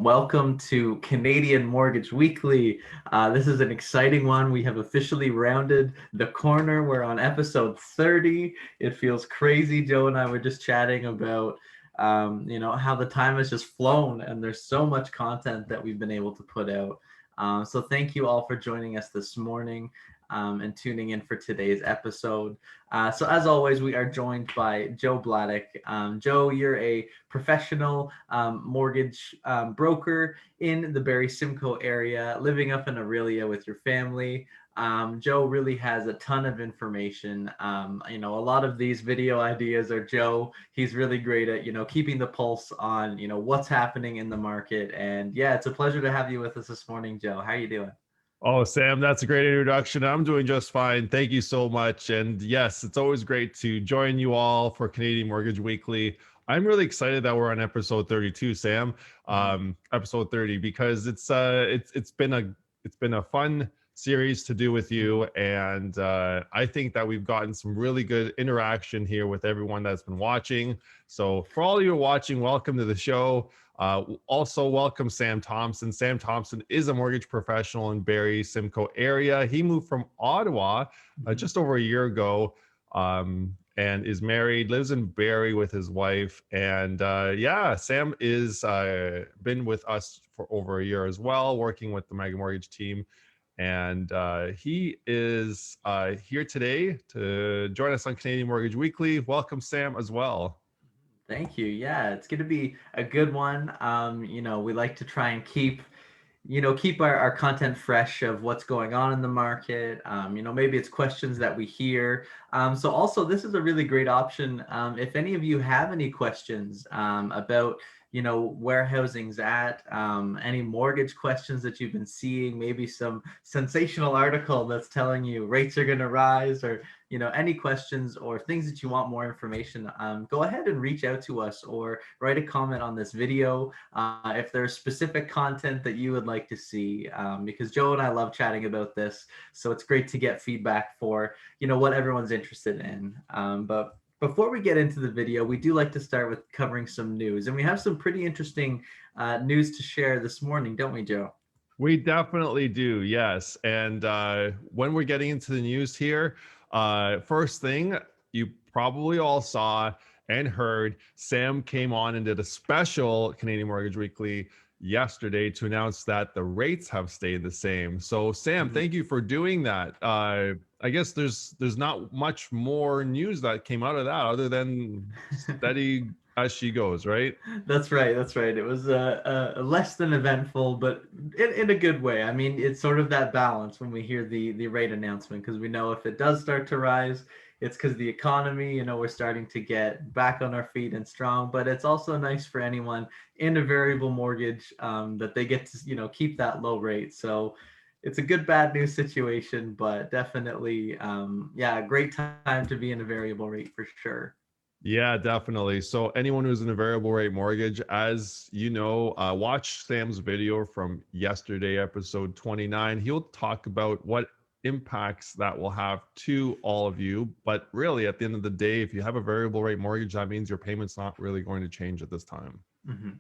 welcome to Canadian Mortgage Weekly. This is an exciting one. We have officially rounded the corner. We're on episode 30. It feels crazy. Joe and I were just chatting about, how the time has just flown, and there's so much content that we've been able to put out. So thank you all for joining us this morning and tuning in for today's episode. So as always, we are joined by Joe Bladek. Joe, you're a professional mortgage broker in the Barrie Simcoe area, living up in Aurelia with your family. Joe really has a ton of information. A lot of these video ideas are Joe. He's really great at, keeping the pulse on, what's happening in the market. And yeah, it's a pleasure to have you with us this morning, Joe. How are you doing? Oh, Sam, that's a great introduction. I'm doing just fine. Thank you so much. And yes, it's always great to join you all for Canadian Mortgage Weekly. I'm really excited that we're on episode 32, Sam. Episode 30, because it's been a fun series to do with you, and I think that we've gotten some really good interaction here with everyone that's been watching. So for all of you watching, welcome to the show. Also welcome Sam Thompson. Sam Thompson is a mortgage professional in Barrie Simcoe area. He moved from Ottawa just over a year ago, and is married, lives in Barrie with his wife. And Sam is been with us for over a year as well, working with the Mega Mortgage team. And he is here today to join us on Canadian Mortgage Weekly. Welcome, Sam, as well. Thank you. Yeah, it's going to be a good one. We like to try and keep our content fresh of what's going on in the market. Maybe it's questions that we hear. So also, this is a really great option. If any of you have any questions about where housing's at, any mortgage questions that you've been seeing, maybe some sensational article that's telling you rates are going to rise, or any questions or things that you want more information, go ahead and reach out to us or write a comment on this video if there's specific content that you would like to see, because Joe and I love chatting about this, so it's great to get feedback for what everyone's interested in. But before we get into the video, we do like to start with covering some news, and we have some pretty interesting news to share this morning, don't we, Joe? We definitely do, yes. And when we're getting into the news here, first thing you probably all saw and heard, Sam came on and did a special Canadian Mortgage Weekly yesterday to announce that the rates have stayed the same. So Sam, thank you for doing that. I guess there's not much more news that came out of that other than steady as she goes, right? That's right. It was less than eventful, but in a good way. I mean, it's sort of that balance when we hear the rate announcement, because we know if it does start to rise, it's because the economy, we're starting to get back on our feet and strong. But it's also nice for anyone in a variable mortgage that they get to, keep that low rate. So it's a good bad news situation, but definitely, a great time to be in a variable rate for sure. Yeah, definitely. So anyone who's in a variable rate mortgage, as you know, watch Sam's video from yesterday, episode 29. He'll talk about what impacts that will have to all of you. But really, at the end of the day, if you have a variable rate mortgage, that means your payment's not really going to change at this time. Mm-hmm.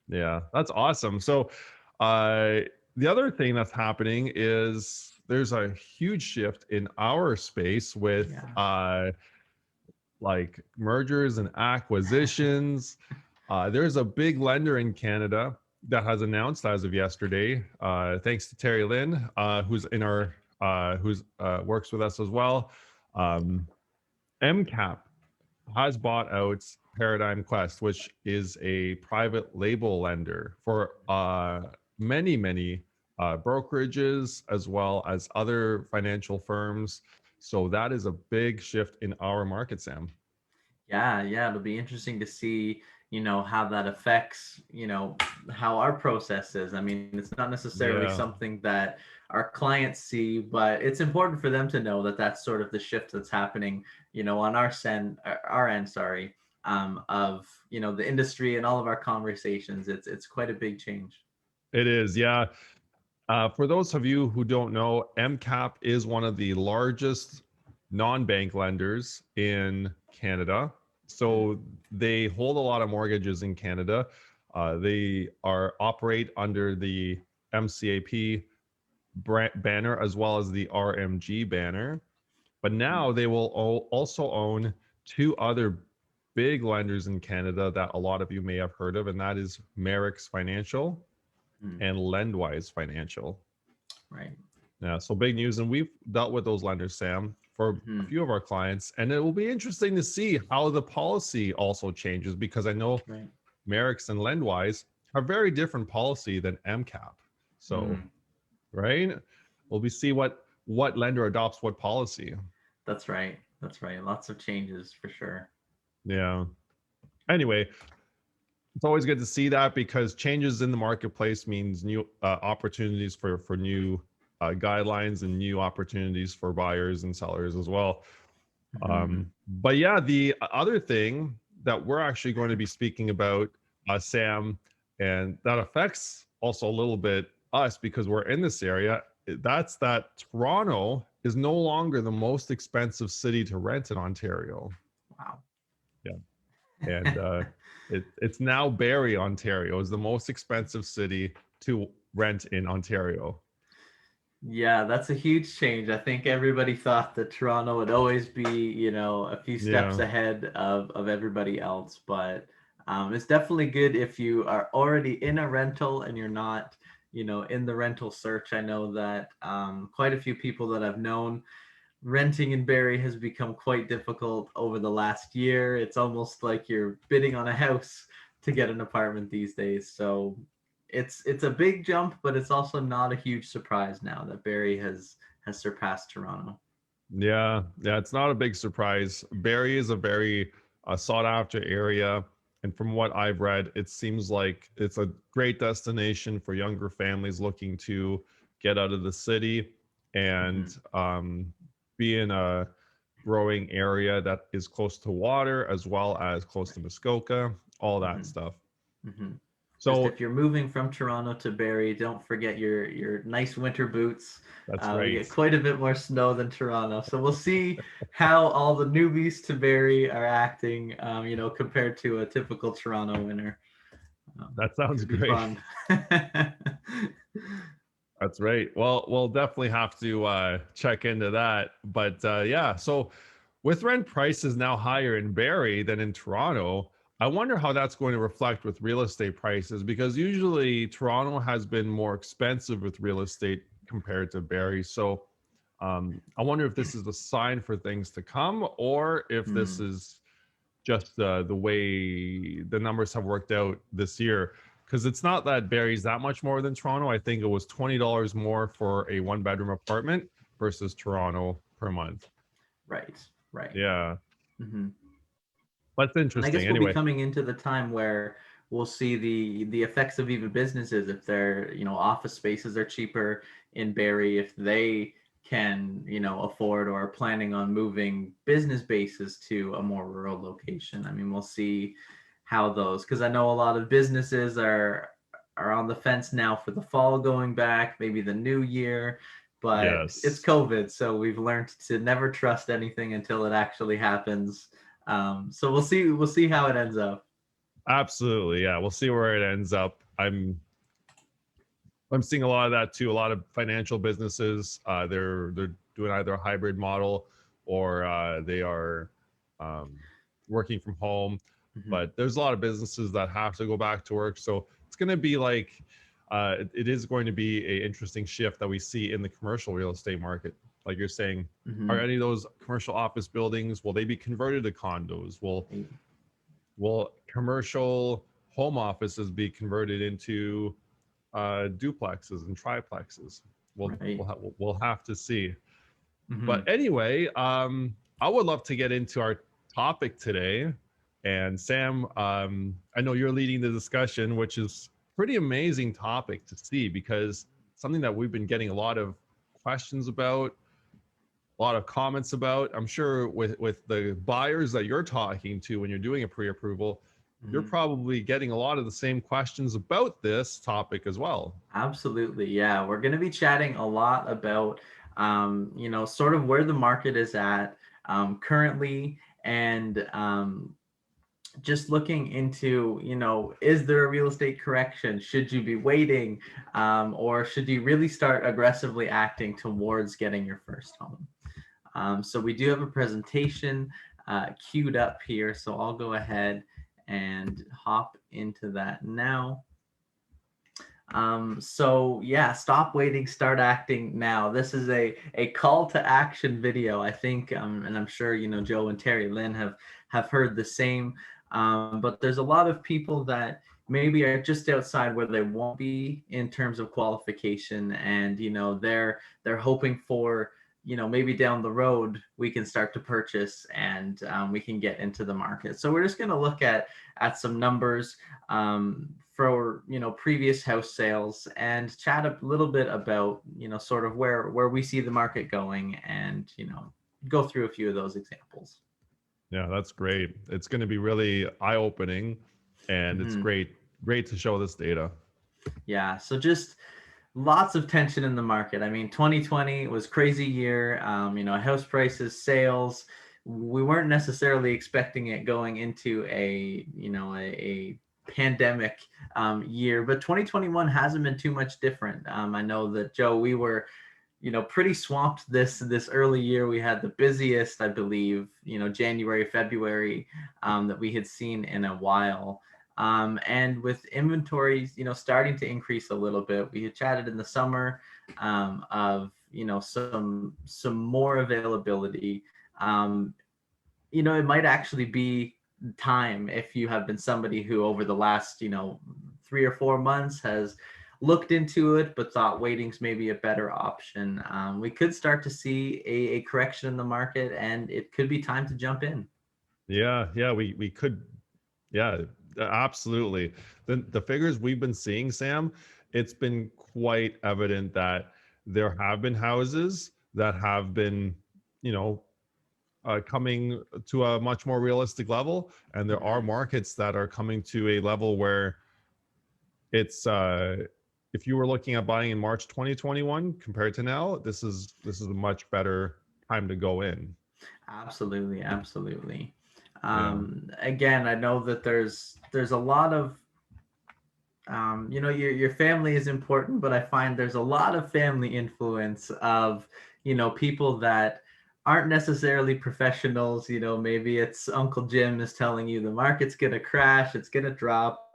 Yeah, that's awesome. So the other thing that's happening is there's a huge shift in our space with like mergers and acquisitions. There's a big lender in Canada that has announced as of yesterday, thanks to Terry Lynn, who's in our works with us as well. MCAP has bought out Paradigm Quest, which is a private label lender for many brokerages as well as other financial firms. So that is a big shift in our market, Sam. Yeah, it'll be interesting to see, how that affects, how our process is. I mean, it's not necessarily something that our clients see, but it's important for them to know that that's sort of the shift that's happening, on our end, sorry, of, the industry and all of our conversations. It's quite a big change. It is, yeah. For those of you who don't know, MCAP is one of the largest non-bank lenders in Canada. So they hold a lot of mortgages in Canada. They are operate under the MCAP banner as well as the RMG banner. But now they will also own two other big lenders in Canada that a lot of you may have heard of, and that is Merrick's Financial Mm, and Lendwise Financial. right. Yeah, so big news, and we've dealt with those lenders, Sam, for a Hmm. few of our clients, and it will be interesting to see how the policy also changes because I know Right. Merrick's and Lendwise are very different policy than MCAP. So, Mm, right, we'll be see what lender adopts what policy. that's right. That's right. Lots of changes for sure. Yeah. Anyway, it's always good to see that because changes in the marketplace means new opportunities for new guidelines and new opportunities for buyers and sellers as well. Hmm. But yeah, the other thing that we're actually going to be speaking about, Sam, and that affects also a little bit us because we're in this area. That's that Toronto is no longer the most expensive city to rent in Ontario. Wow. Yeah, and it's now Barrie, Ontario, is the most expensive city to rent in Ontario. Yeah, that's a huge change. I think everybody thought that Toronto would always be, a few steps Yeah, ahead of everybody else. But it's definitely good if you are already in a rental and you're not, in the rental search. I know that quite a few people that I've known renting in Barrie has become quite difficult over the last year. It's almost like you're bidding on a house to get an apartment these days. So it's a big jump, but it's also not a huge surprise now that Barrie has surpassed Toronto. yeah. It's not a big surprise. Barrie is a very sought after area. And from what I've read, it seems like it's a great destination for younger families looking to get out of the city Hmm. and be in a growing area that is close to water as well as close to Right. Muskoka, all that Hmm. stuff. Hmm. Just So if you're moving from Toronto to Barrie, don't forget your nice winter boots. that's We right. get quite a bit more snow than Toronto, so we'll see how all the newbies to Barrie are acting. Compared to a typical Toronto winter. That sounds Should be great. fun. That's right. Well, we'll definitely have to check into that. But yeah, so with rent prices now higher in Barrie than in Toronto, I wonder how that's going to reflect with real estate prices because usually Toronto has been more expensive with real estate compared to Barrie. So I wonder if this is a sign for things to come or if this Hmm. is just the way the numbers have worked out this year. Because it's not that Barrie's that much more than Toronto. I think it was $20 more for a one bedroom apartment versus Toronto per month. Right. Right. Yeah, Hmm. that's And I interesting. guess we'll be Anyway, coming into the time where we'll see the effects of even businesses if their office spaces are cheaper in Barrie, if they can afford or are planning on moving business bases to a more rural location. I mean, we'll see how those, because I know a lot of businesses are on the fence now for the fall going back, maybe the new year. But it's yes, COVID, so we've learned to never trust anything until it actually happens. So we'll see. We'll see how it ends up. absolutely. Yeah, we'll see where it ends up. I'm seeing a lot of that too. A lot of financial businesses, they're doing either a hybrid model or they are um, working from home. Hmm. But there's a lot of businesses that have to go back to work. So it's going to be like it is going to be a interesting shift that we see in the commercial real estate market. Like you're saying, are Hmm. any of those commercial office buildings will they be converted to condos? Right. Will commercial home offices be converted into duplexes and triplexes. Right. We'll have to see. But Hmm. anyway, I would love to get into our topic today. And Sam, I know you're leading the discussion, which is pretty amazing topic to see because something that we've been getting a lot of questions about, a lot of comments about. I'm sure with the buyers that you're talking to when you're doing a pre-approval, you're Hmm. probably getting a lot of the same questions about this topic as well. Absolutely. Yeah, we're going to be chatting a lot about, sort of where the market is at currently, and just looking into, is there a real estate correction? Should you be waiting? Or should you really start aggressively acting towards getting your first home? So we do have a presentation queued up here. So I'll go ahead and hop into that now. So yeah, stop waiting, start acting now. This is a call to action video, I think, and I'm sure Joe and Terry Lynn have heard the same. But there's a lot of people that maybe are just outside where they won't be in terms of qualification, and they're hoping for maybe down the road we can start to purchase, and we can get into the market. So we're just going to look at some numbers for previous house sales, and chat a little bit about sort of where we see the market going, and go through a few of those examples. Yeah, that's great. It's going to be really eye-opening, and it's great to show this data. Yeah, so just lots of tension in the market. I mean, 2020 was crazy year. House prices, sales. We weren't necessarily expecting it going into a pandemic year, but 2021 hasn't been too much different. I know that, Joe, we were pretty swamped this early year. We had the busiest, I believe, January, February that we had seen in a while. And with inventories, starting to increase a little bit, we had chatted in the summer of some more availability. It might actually be time, if you have been somebody who over the last 3 or 4 months has looked into it but thought waiting's maybe a better option. We could start to see a correction in the market, and it could be time to jump in. Yeah, we could. Yeah, absolutely. The figures we've been seeing, Sam, it's been quite evident that there have been houses that have been, coming to a much more realistic level, and there are markets that are coming to a level where it's if you were looking at buying in March 2021 compared to now, this is a much better time to go in. Absolutely. Yeah. Again, I know that there's a lot of your family is important, but I find there's a lot of family influence of people that aren't necessarily professionals. Maybe it's Uncle Jim is telling you the market's gonna crash, it's gonna drop,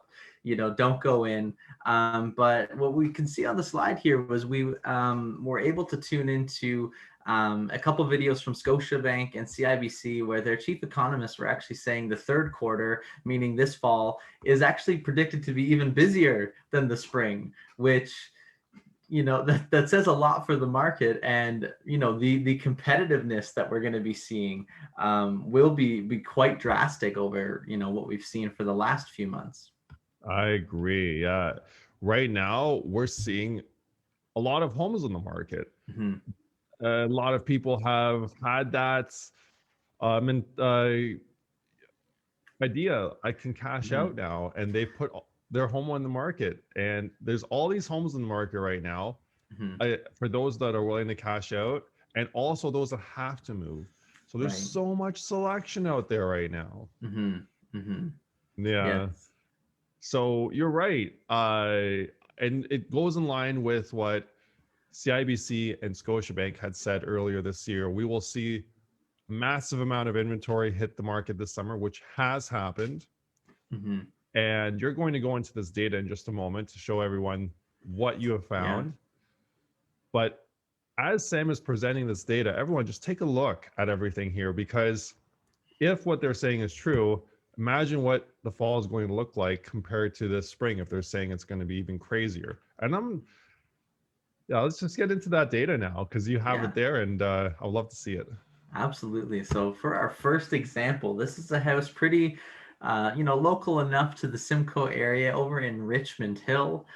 don't go in. But what we can see on the slide here was we were able to tune into a couple of videos from Scotiabank and CIBC, where their chief economists were actually saying the third quarter, meaning this fall, is actually predicted to be even busier than the spring, which that says a lot for the market. And the competitiveness that we're going to be seeing will be quite drastic over what we've seen for the last few months. I agree. Yeah. Right now, we're seeing a lot of homes on the market. A lot of people have had that idea, I can cash out now, and they put their home on the market. And there's all these homes in the market right now for those that are willing to cash out, and also those that have to move. So there's so much selection out there right now. Yeah. Yes. So you're right. And it goes in line with what CIBC and Scotiabank had said earlier this year. We will see a massive amount of inventory hit the market this summer, which has happened. And you're going to go into this data in just a moment to show everyone what you have found. But as Sam is presenting this data, everyone just take a look at everything here, because if what they're saying is true, imagine what the fall is going to look like compared to this spring, if they're saying it's going to be even crazier. And let's just get into that data now, because you have it there, and I'd love to see it. Absolutely. So for our first example, this is a house pretty, local enough to the Simcoe area over in Richmond Hill.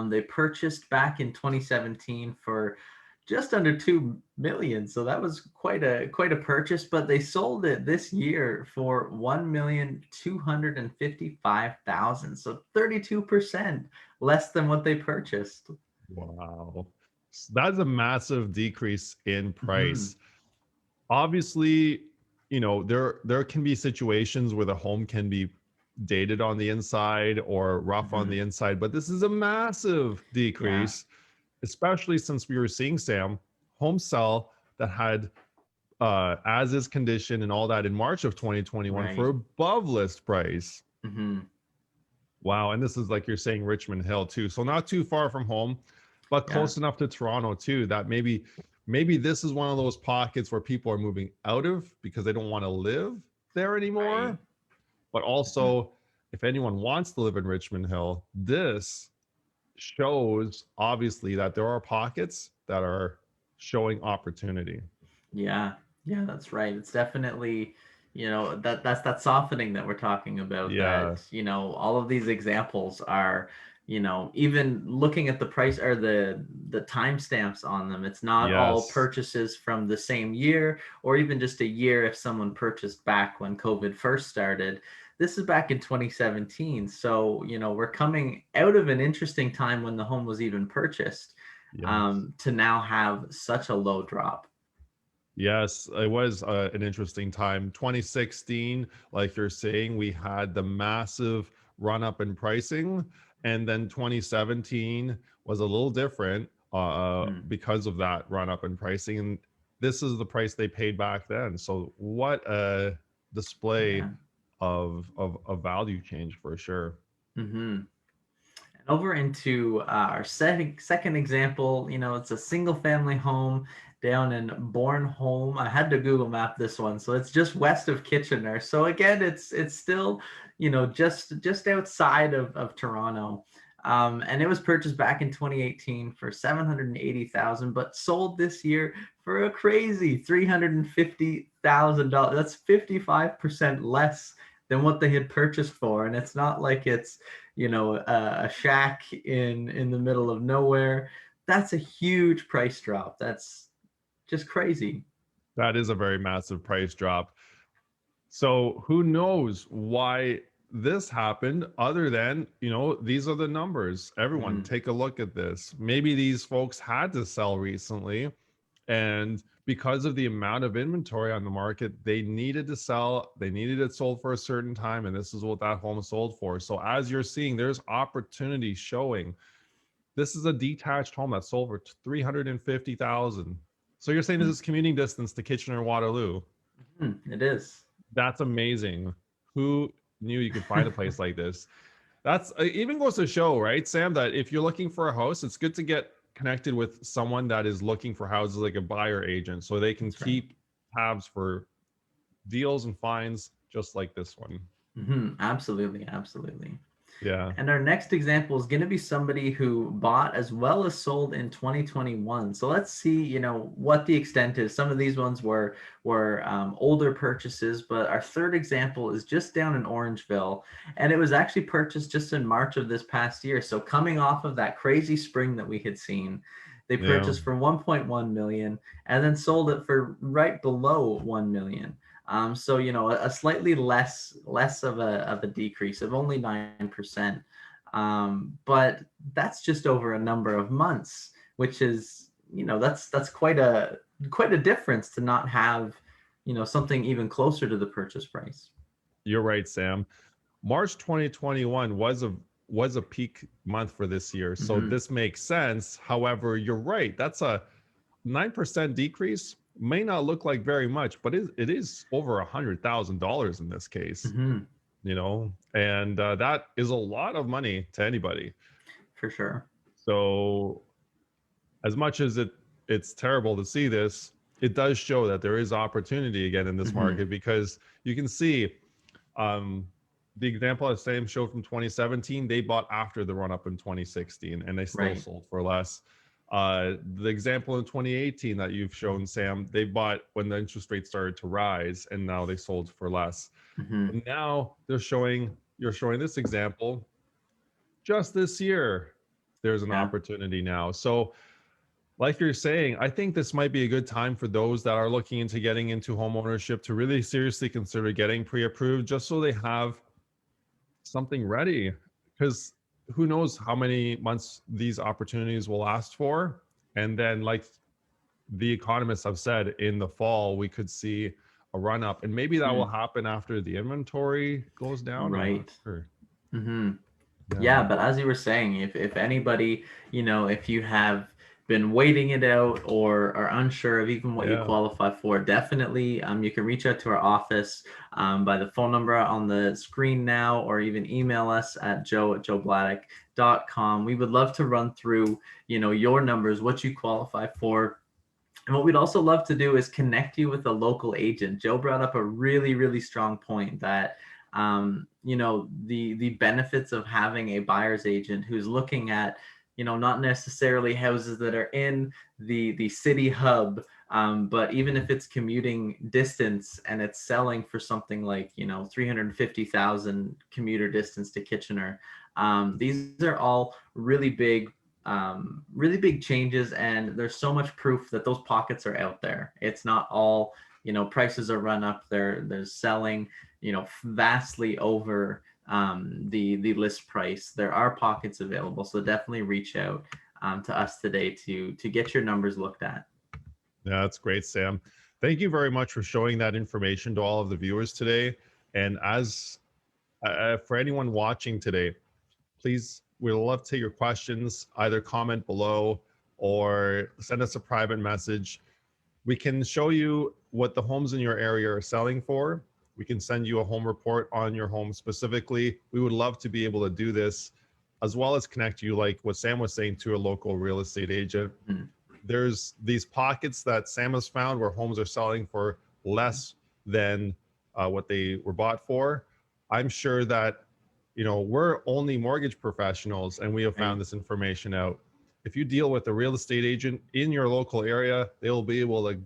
They purchased back in 2017 for just under 2 million. So that was quite a purchase, but they sold it this year for 1,255,000. So 32% less than what they purchased. Wow. That's a massive decrease in price. Obviously, there can be situations where the home can be dated on the inside or rough on Mhm. the inside, but this is a massive Yeah, decrease, especially since we were seeing, Sam, home sell that had as is condition and all that in March of 2021 for right. above list price. Mhm. Wow. And this is, like you're saying, Richmond Hill too. So not too far from home, but Yeah, close enough to Toronto too, that maybe this is one of those pockets where people are moving out of because they don't want to live there right. anymore. But Mhm. also, if anyone wants to live in Richmond Hill, this shows obviously that there are pockets that are showing opportunity. Yeah, yeah, that's right. It's definitely, that's that softening that we're talking about, Yeah. that, all of these examples are, even looking at the price or the timestamps on them. It's not all Yes. purchases from the same year or even just a year if someone purchased back when COVID first started. This is back in 2017. So, we're coming out of an interesting time when the home was even purchased, Yes. to now have such a low drop. Yes, it was an interesting time. 2016, like you're saying, we had the massive run up in pricing, and then 2017 was a little different Mm, because of that run up in pricing. And this is the price they paid back then. So what a display yeah. of value change for sure. And over into our second example, it's a single family home down in Bornholm. I had to Google map this one, so it's just west of Kitchener. So again, it's still, just outside of Toronto. And it was purchased back in 2018 for 780,000, but sold this year for a crazy $350,000. That's 55% less than what they had purchased for, and it's not like it's a shack in the middle of nowhere. That's a huge price drop. That's just crazy. That is a very massive price drop. So who knows why this happened other than, these are the numbers. Everyone Mm, take a look at this. Maybe these folks had to sell recently, and because of the amount of inventory on the market, they needed to sell, they needed it sold for a certain time, and this is what that home sold for. So as you're seeing, there's opportunity showing. This is a detached home that sold for 350,000. So you're saying this mm, is commuting distance to Kitchener-Waterloo. it is. That's amazing. Who knew you could find a place like this? That's it even goes to show, right, Sam, that if you're looking for a house, it's good to get connected with someone that is looking for houses, like a buyer agent, so they can That's right. keep tabs for deals and finds just like this one. Absolutely, absolutely. Yeah. And our next example is going to be somebody who bought as well as sold in 2021. So let's see, what the extent is. Some of these ones were older purchases, but our third example is just down in Orangeville, and it was actually purchased just in March of this past year. So coming off of that crazy spring that we had seen, they Yeah. purchased for 1.1 million and then sold it for right below 1 million. So a slightly less of a decrease of only 9%, but that's just over a number of months, which is that's quite a difference to not have something even closer to the purchase price. You're right, Sam. March 2021 was a peak month for this year. So Hmm. this makes sense. However, you're right. That's a 9% decrease. May not look like very much, but it is over $100,000 in this case, Hmm. and that is a lot of money to anybody. For sure. So as much as it's terrible to see this, it does show that there is opportunity again in this Hmm. market, because you can see um, the example I Sam showed from 2017, they bought after the run up in 2016 and they still Right. sold for less. The example in 2018 that you've shown, Sam, they bought when the interest rates started to rise and now they sold for less. Hmm. And now you're showing this example just this year. There's an Yeah. opportunity now. So like you're saying, I think this might be a good time for those that are looking into getting into home ownership to really seriously consider getting pre-approved, just so they have something ready. Because who knows how many months these opportunities will last for. And then, like the economists have said, in the fall we could see a run up, and maybe that will Mm, happen after the inventory goes down. I'm not right. sure. Hmm. Yeah. Yeah, but as you were saying, if anybody, if you have been waiting it out or are unsure of even what you Yeah. qualify for, definitely you can reach out to our office by the phone number on the screen now, or even email us at joe@joebladek.com. We would love to run through, your numbers, what you qualify for. And what we'd also love to do is connect you with a local agent. Joe brought up a really, really strong point that, the benefits of having a buyer's agent who's looking at, not necessarily houses that are in the city hub, but even if it's commuting distance and it's selling for something like, 350,000 commuter distance to Kitchener. These are all really big changes, and there's so much proof that those pockets are out there. It's not all, prices are run up. They're selling, vastly over the list price. There are pockets available, so definitely reach out to us today to get your numbers looked at. Yeah, that's great, Sam. Thank you very much for showing that information to all of the viewers today. And as for anyone watching today, please, we'd love to take your questions. Either comment below or send us a private message. We can show you what the homes in your area are selling for. We can send you a home report on your home specifically. We would love to be able to do this, as well as connect you, like what Sam was saying, to a local real estate agent. Mhm. There's these pockets that Sam has found where homes are selling for less than what they were bought for. I'm sure that, we're only mortgage professionals and we have Right. found this information out. If you deal with a real estate agent in your local area, they'll be able to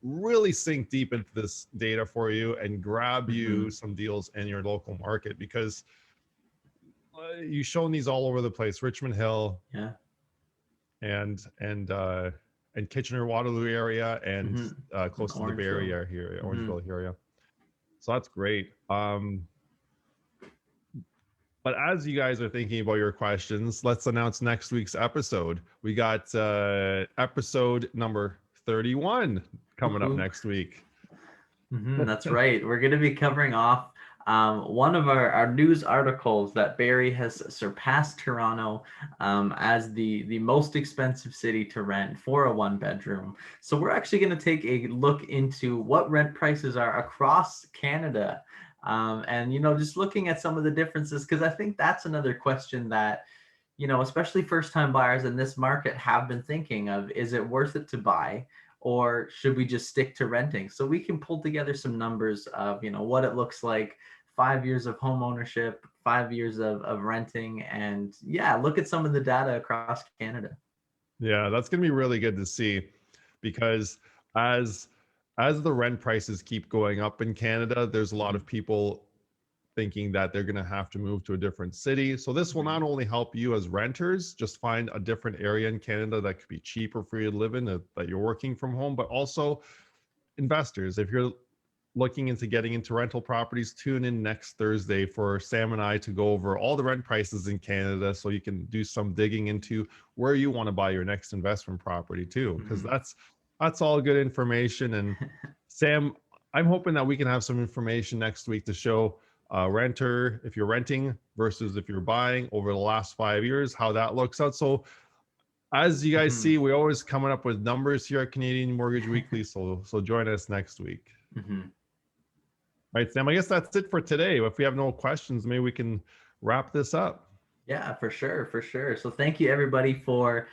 really sink deep into this data for you and grab you Hmm. some deals in your local market, because you've shown these all over the place. Richmond Hill, Yeah. and Kitchener Waterloo area, and Hmm. close to the Bay Orangeville. Area here, Hmm. Orangeville area. So that's great. But as you guys are thinking about your questions, let's announce next week's episode. We got episode number 31 coming up Woohoo. next week. That's right. We're going to be covering off one of our news articles that Barrie has surpassed Toronto as the most expensive city to rent for a one-bedroom. So we're actually going to take a look into what rent prices are across Canada. And, just looking at some of the differences, because I think that's another question that, especially first-time buyers in this market have been thinking of: is it worth it to buy, or should we just stick to renting? So we can pull together some numbers of, what it looks like, 5 years of home ownership, 5 years of renting, and yeah, look at some of the data across Canada. Yeah, that's going to be really good to see, because as the rent prices keep going up in Canada, there's a lot Mhm. of people thinking that they're going to have to move to a different city. So this will Right. not only help you as renters just find a different area in Canada that could be cheaper for you to live in, that you're working from home, but also investors. If you're looking into getting into rental properties, tune in next Thursday for Sam and I to go over all the rent prices in Canada, so you can do some digging into where you want to buy your next investment property too, because Mhm. that's all good information. And Sam, I'm hoping that we can have some information next week to show renter, if you're renting versus if you're buying over the last 5 years, how that looks out. So as you guys Mhm. see, we're always coming up with numbers here at Canadian Mortgage Weekly. So join us next week. Mhm. All right, Sam, I guess that's it for today. If we have no questions, maybe we can wrap this up. Yeah, for sure, for sure. So thank you everybody for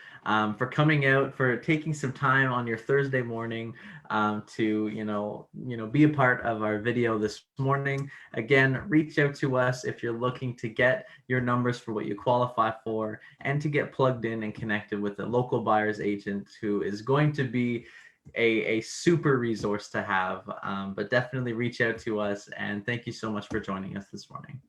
coming out, for taking some time on your Thursday morning to be a part of our video this morning. Again, reach out to us if you're looking to get your numbers for what you qualify for, and to get plugged in and connected with a local buyer's agent who is going to be a super resource to have. But definitely reach out to us, and thank you so much for joining us this morning.